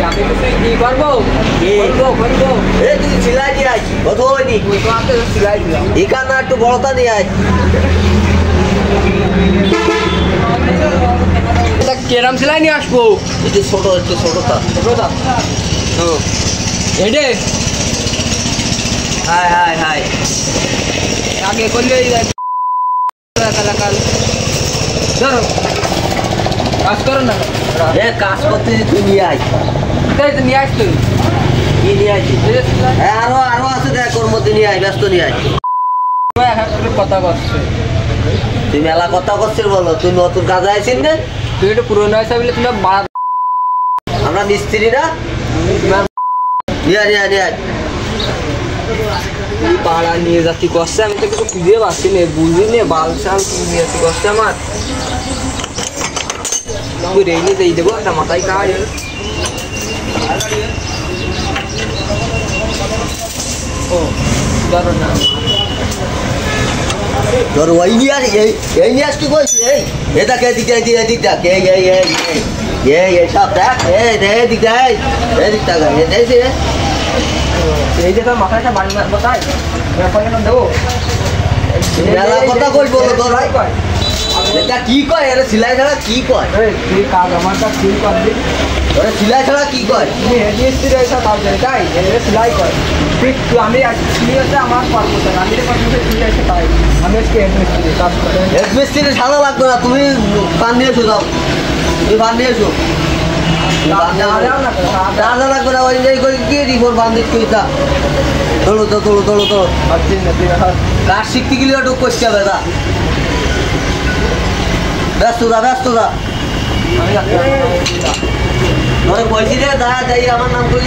আমি কিছু কি করবো করবো এ তুই সিলাই দিয়ে আয় কত হয়নি তোমাকে সিলাই দিলাম এখানে একটু বড়তা নিয়ে আয় এটা কেরাম সেলাই নিয়ে আসবো একটু ছোটটা ছোটটা ও এইটে হাই হাই হাই আগে করলে ধরো কাজ করো না এ কাজ করতে তুই নিয়ে আয় তাই তো নিয়ে আসতো কি নিয়ে আইছি আরো আছে দেখ ওর মধ্যে নিয়ে আয় ব্যস্ত নিয়ে আয় কথা করছে তুই মেলা কথা করছিস বলো তুই নতুন কাজে আইছিস না তুই একটু পুরোনো হিসাবে বলে তুমি আমরা মিস্ত্রি না নিয়ে আয় পাড়া নিয়ে যাচ্ছি করছে আমি তো কিছু খুঁজে পাচ্ছি না বুঝি নে বাল সাল নিয়ে যাচ্ছি করছে আমার রেনে দিয়ে দেবো একটা মাথায় কাজ ও ধরো না তোর ওই নিয়ে আস এই নিয়ে আসতে বলছি এটা কে দিক দেখ এই সব দেখ এদিক দেখছি এই যে তোর মাথাটা বাড়ি মারবো তাই দেবো মেলা কথা কইব তোর এটা কি কয় এর সিলাই ছাড়া কি কয় তুই কাজ আমার কাজ তুই করবি ওরে সিলাই ছাড়া কি কয় তুমি হেডমিস্ত্রি এসে কাজ তাই সেলাই কর তুই আমি তুমি হচ্ছে আমার কর্মচারী আমি যে কর্মচারী তুই এসে তাই আমি আজকে হেডমিস্ত্রি কাজ করে হেডমিস্ত্রি সাদা লাগবে না তুমি পান নিয়ে এসো যাও তুমি পান নিয়ে এসো দাদা লাগবে না ওই করে কি রিপোর্ট বান্ধিস কইতা তোলো কাজ শিখতে গেলে একটু করতে হবে দা ব্যস্ত দা আমি বলছি রে দা যাই আমার নাম করি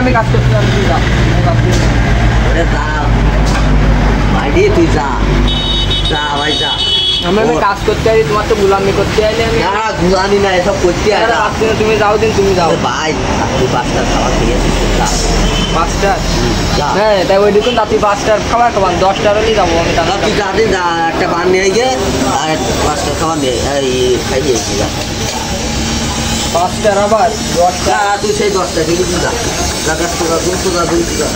আমি কাজ করতে ভাই তুই যা ভাই যা আমি কাজ করতে আছি তোমার তো গুলামি করতে আইনি আমি না গুলামি না এসব করতে তুমি যাও দিন তুমি যাও ভাই তুই 5টা খাবার দিয়ে 5টা হ্যাঁ তাই ওই দেখুন রাত্রি 5টার খাবার 10টার হলেই যাবো আমি তুই যাদিন যা একটা পান নিয়ে গিয়ে আর 5টা খাবার নিয়ে খাইয়েছি 5টার আবার 10টা তুই সেই 10টা ঠিক আছে যা দুটো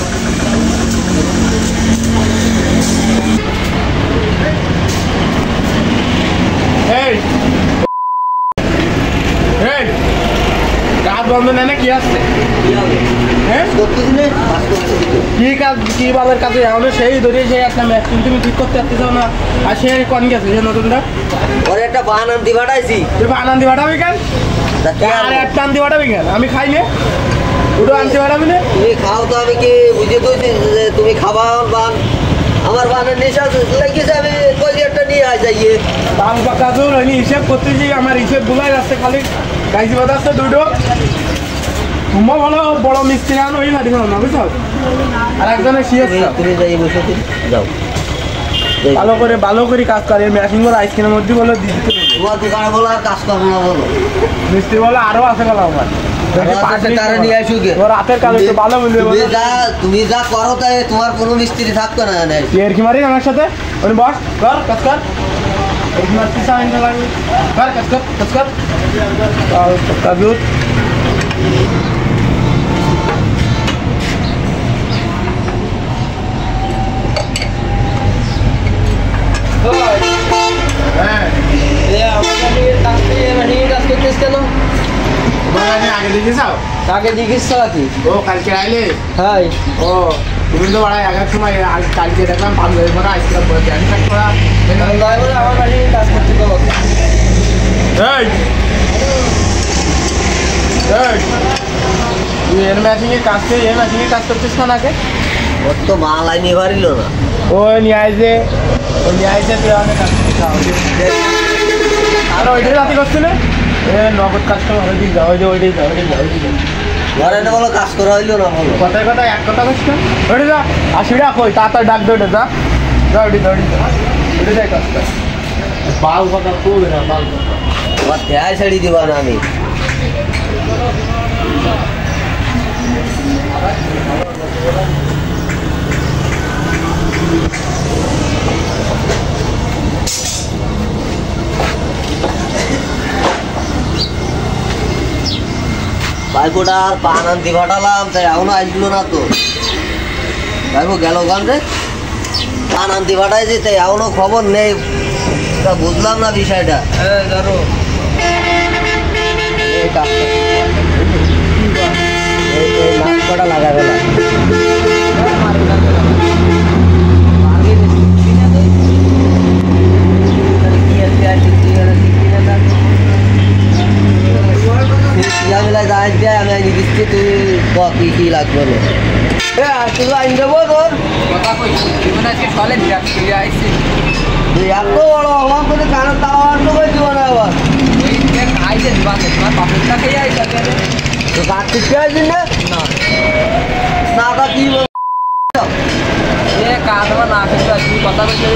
কাজ বন্ধ নেই না কি আসছে কি কাজ কি বালের কাজে আমাদের সেই ধরে সেই একটা ম্যাচিন তুমি ঠিক করতে পারতেছ না আর সে কোন গেছে সে নতুনটা ওরে একটা বান আনতে পাঠাইছি তুই বান আনতে পাঠাবি কেন আর একটা আনতে পাঠাবি কেন আমি খাই নে ওটা আনতে পাঠাবি না তুমি খাও তো আমি কি বুঝে তুই তুমি খাবা বান আমার বানের নেশা লেগেছে আমি কই একটা নিয়ে যাইয়ে বান পাকা তো হয়নি হিসেব করতেছি আমার হিসেব ভুলাই যাচ্ছে খালি গাইছি বাজাচ্ছে দুটো তোমার ভালো বড় মিস্ত্রি আনো ওই মাটি না বুঝছো আর একজনের তুমি যাই বসে যাও ভালো করে কাজ করে মেশিন বলো আইসক্রিমের মধ্যে বলো দিতে তোমার দোকানে বলো আর কাজ করবো না বলো মিস্ত্রি বলো আরো আছে বলো আমার তুমি যা করো তাই তোমার কোনো মিস্ত্রি থাকতো না এর কি মারি আমার সাথে বস কর কাজ কর কাজ কর আগে দেখিস কি ও কালকে আইলে হ্যাঁ ও তুমি তো বাড়াই আগের সময় কালকে দেখলাম বান্ধবী ভরা আইসক্রিম করে আমি আমার বাড়ি কাজ করতে তো তুই এর ম্যাচিংয়ের কাজ করছিস না আগে ওর তো মাল আইনি পারিল না ও নিয়ে আইছে তুই আমাকে কাজ করতে আর ওইটাই রাতে করছিল নগদ কাস্টমার ওই দিক যাও ওইটাই যাও ঘরে না বলো কাজ করা হইলো না বলো কথায় এক কথা বলছো ওইটা যা আসিটা কই তাড়াতাড়ি ডাক দে ওইটা যা ওইটা যাই কাজ কর বাল কথা খুব না বাল তোমার দেয় ছাড়ি দিবা না আমি ভাইপোটা আর পান আনতে পাঠালাম, তাই এখনো আসলো না তো। ভাইপো গেল ওখান রে, পান আনতে পাঠাইছি, তাই এখনো খবর নেই। তা বুঝলাম না বিষয়টা। ধরো নাক কটা লাগাবে না। আমি আনি দিচ্ছি, তুই কি লাগবে না। তুই আনি দেবো তোর কথা কই আজকে চলে আইসি তুই এত বড় অভাব করে কারণ তাও আনলো কই দিব না আবার আইসে দিবান তোমার পাপড়টা খেয়ে আইসা তো কাজ শিখতে আসবি না না তা কি কাজ আমার না খেতে আসবি কথা বলতে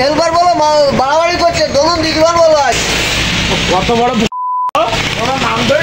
হেলপার বলো বাড়াবাড়ি করছে, দোলন দিদিবার বলো কত বড় নাম ধরে